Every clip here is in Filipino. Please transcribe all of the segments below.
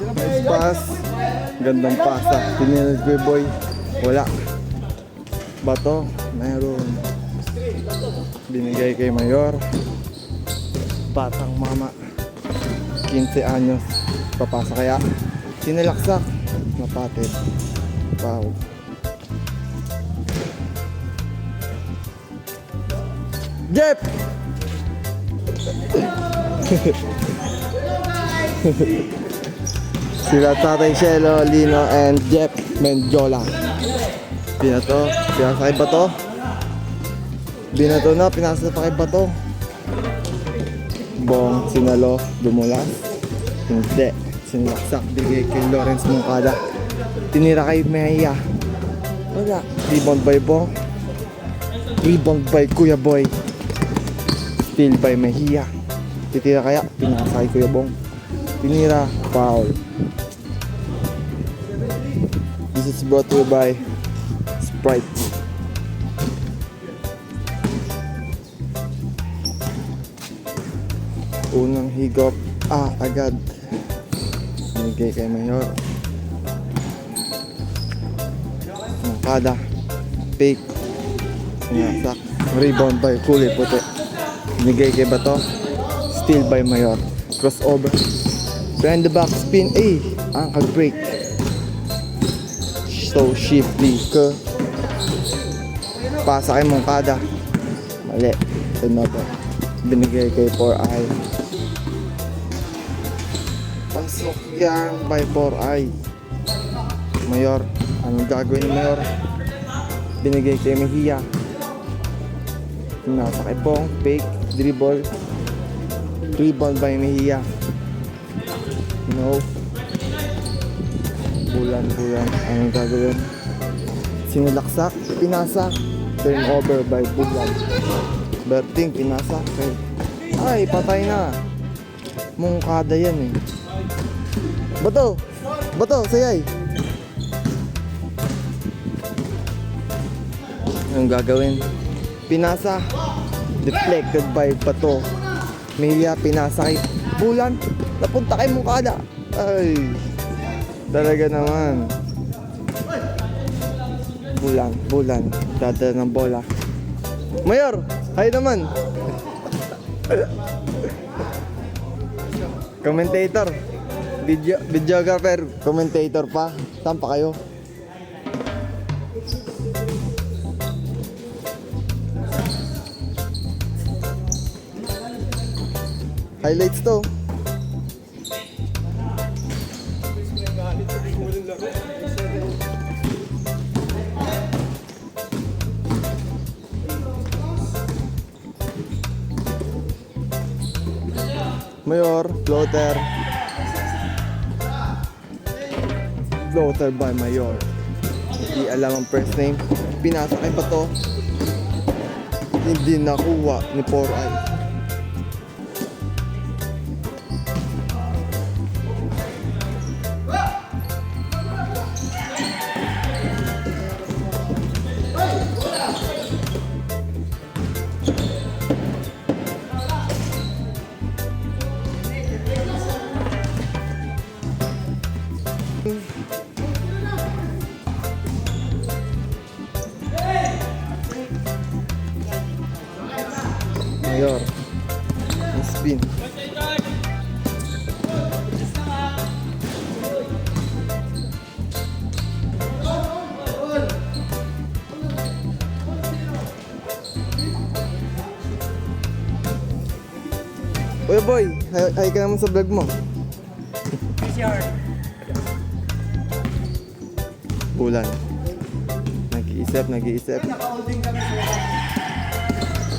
Nice pass. Gandang pasa. Tinilid ko yung boy. Wala. Bato. Meron. Binigay kay Mayor. Batang mama. 15 anyos. Papasa kaya. Sinilaksak. Napatid. Wow. Jep! Sila Tatay Shelo, Lino, and Jep Mendiola. Binato. Pinasa kay Bato. Binato na. Pinasa pa kay Bato. Bong, sinalo, dumulas. Hindi. Sinilaksak. Bigay kay Lawrence Moncada. Tinira kay Mejia. Wala. Rebound by Bong. Rebound by Kuya Boy. Steal by Mejia. Titira kaya. Pinasa kay Kuya Bong. Tinira. Foul. This is brought to you by Sprite. Unang higop. Agad. Binigay kay Mayor. Moncada. Fake. Sinasak. Rebound by Kulay Puti. Binigay kay Bato. Steal by Mayor. Crossover. Behind the back spin. Ankle break. So shifty. Pasa kay Moncada. Mali. Another. Binigay kay 4i. Pasok yan by 4i. Mayor. Anong gagawin ni Mayor? Binigay kay Mejia. Nasa kay Bong. Fake. Dribble. Rebound by Mejia. No. Bulan. Anong gagawin? Sinilaksak. Pinasa. Turnover by Bulan. Berting. Pinasa. Okay. Ay, patay na. Moncada yan eh. Bato. Sayay. Anong gagawin? Pinasa. Deflected by Bato. Mejia. Pinasa kay Bulan. Napunta kay Moncada. Ay. Talaga naman. Bulan. Dada ng bola. Mayor, hay naman. Commentator. Videographer. Commentator pa. Saan pa kayo? Highlights to. Mayor, floater. Floater by Mayor. Hindi alam ang first name. Pinasa kay Bato. Hindi nakuha ni 4i. Mayor. Spin. Uy boy, hay ka naman sa vlog mo. PCR. Bulan. Nag-iisip.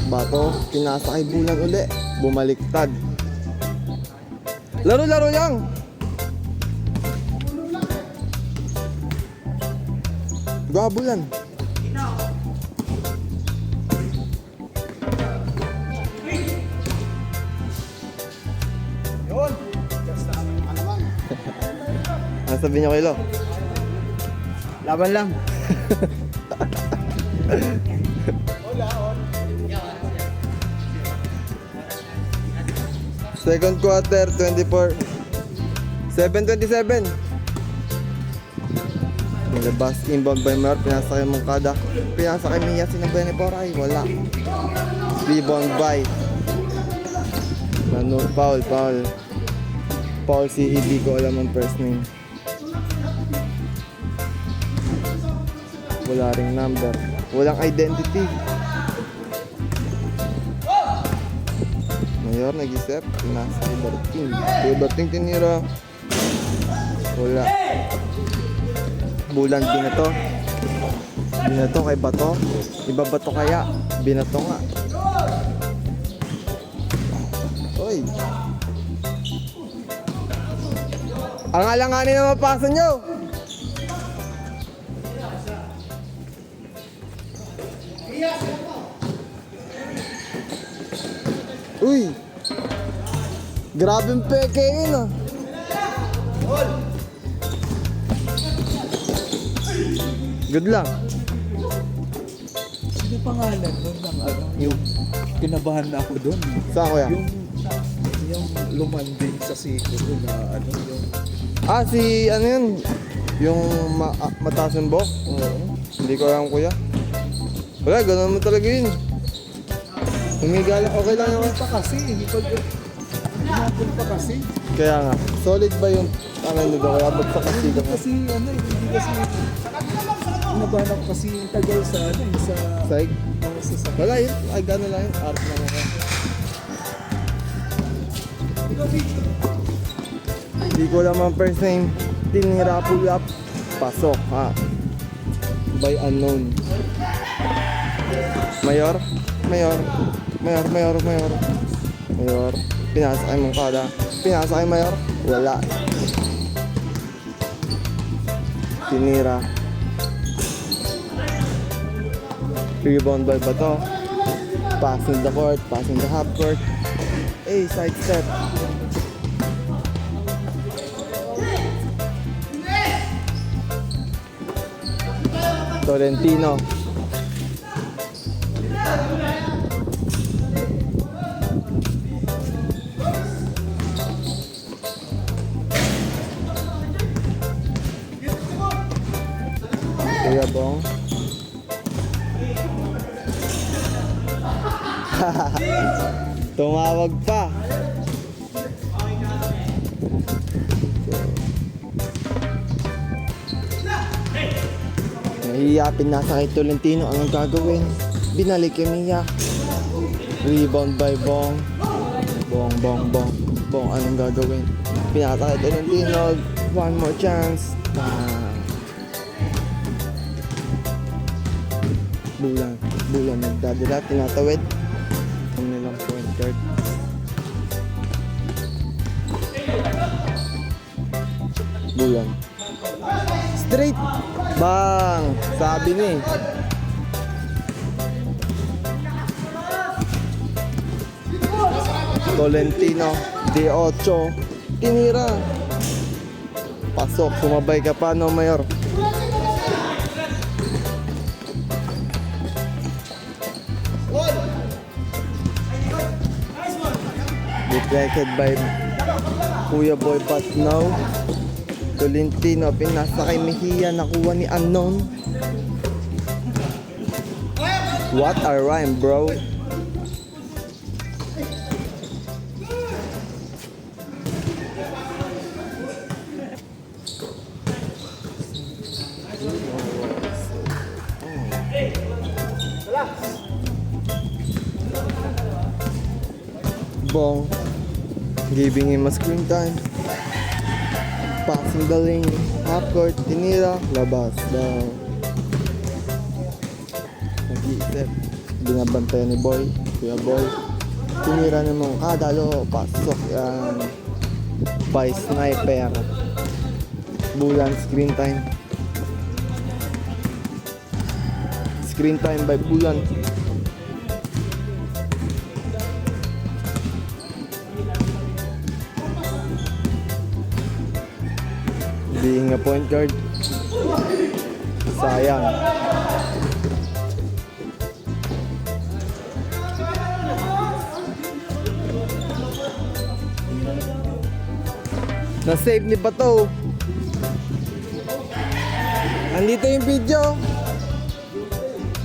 Bato, pinasa kay Bulan uli. Bumaliktad. Laro lang. Bulan. Yun. Just naman. Ano sabihin niyo kay Lo? Laban lang. Second quarter, 24 7:27. Nilabas, inbound by Mer, pinasa kay Moncada. Pinasa kay Mia, sinabay ni Poray, wala. Rebound by. Ano, foul. Foul si hindi ko alam ang first name. Wala ring number. Walang identity. Mayor, nag-isip. Pinasa kay Berting. Kay Berting tinira. Wala. Bulan, binato. Binato kay Bato. Ibabato kaya. Binato nga. Oy. Ang alanganin na mapasa nyo. Uy. Grabing peke yun ah. Good lang. Ano pangalan doon ng ano? Yung kinabahan na ako doon. Saan ko yan? Yung lumanding sa siko ko na ano yung... Si ano yun? Yung mataas yung buhok? Oo. Hindi ko alam kuya. Wala, ganun mo talaga yun. Humiga lang, okay lang naman. Pa kasi, hindi pa kasi. Kaya nga, solid ba yung ano nito? Kaya ba't sa kasi ka? Kasi ano, hindi kasi kinabahan ako kasi yung tagal sa ano, sa... Saig? Sa Wala yun, ay gano'n lang yun. Art lang ako. Hindi ko alam ang first name. Tinira pull up. Pasok ha. By unknown. Mayor. Pinasa kay Moncada. Pinasa kay Mayor. Wala. Tinira. Rebound by Bato. Pass in the court. Pass in the half court. Side step. Tolentino. Kuya Bong. Tumawag pa. Nahiya, pinasa kay Tolentino. Anong gagawin? Binalik kay Mia. Rebound by Bong. Bong, anong gagawin? Pinasa kay Tolentino. One more chance. Bulan nagdadala, tinatawid. Ang nilang point guard. Bulan. Straight! Bang! Sabi ni. Tolentino, D8. Tinira. Pasok, sumabay ka pa, no, Mayor? Deflected by Kuya Boy, but no. Tolentino, pinasa kay Mejia, nakuha ni Unknown. What a rhyme, bro. Bong giving him a screen time. Passing the lane, half court, tinira, labas daw. Nag-iisip, binabantayan ni Boy, Kuya Boy. Tinira ng mga kadalo, pasok yan. By sniper. Bulan, screen time. Screen time by Bulan. Being a point guard, sayang. Na-save ni Bato. Andito yung video.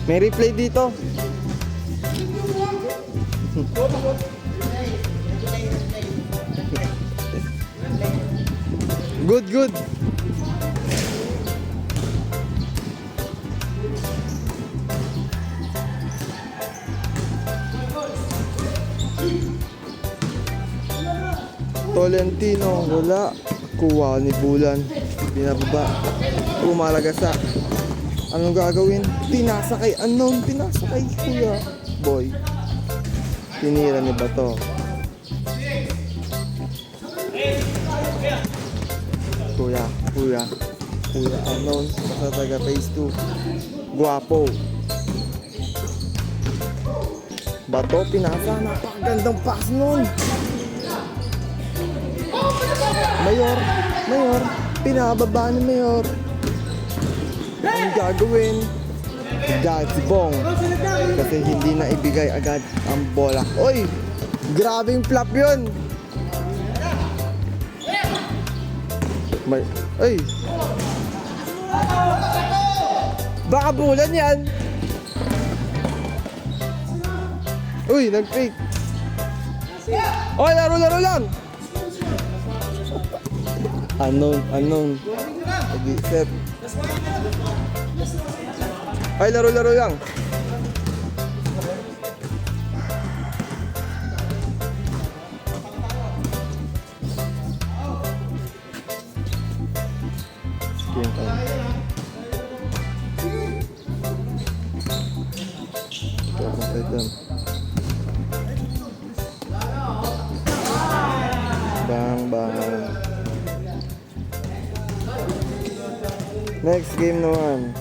May replay dito. Good, good. Tolentino, wala. Kuha ni Bulan. Binababa. Pumalagasa. Anong gagawin? Tinasakay. Unknown. Tinasakay. Kuya. Boy. Tinira ni Bato. Kuya. Kuya. Kuya. Unknown. Basta taga phase 2. Guwapo. Bato. Pinasa. Napakagandang pass nun. Mayor, Mayor, pinababa ni Mayor. Ang gagawin? Agad si Bong. Kasi hindi na ibigay agad ang bola. Oy! Grabing flop yun! Ay! Baka bulan yan! Uy, nag-fake! Oy, laro-laro lang! Unknown. Nag-iisip. Ay, laro-laro lang. Skin time. Ito, masay doon. Bang. Next game naman.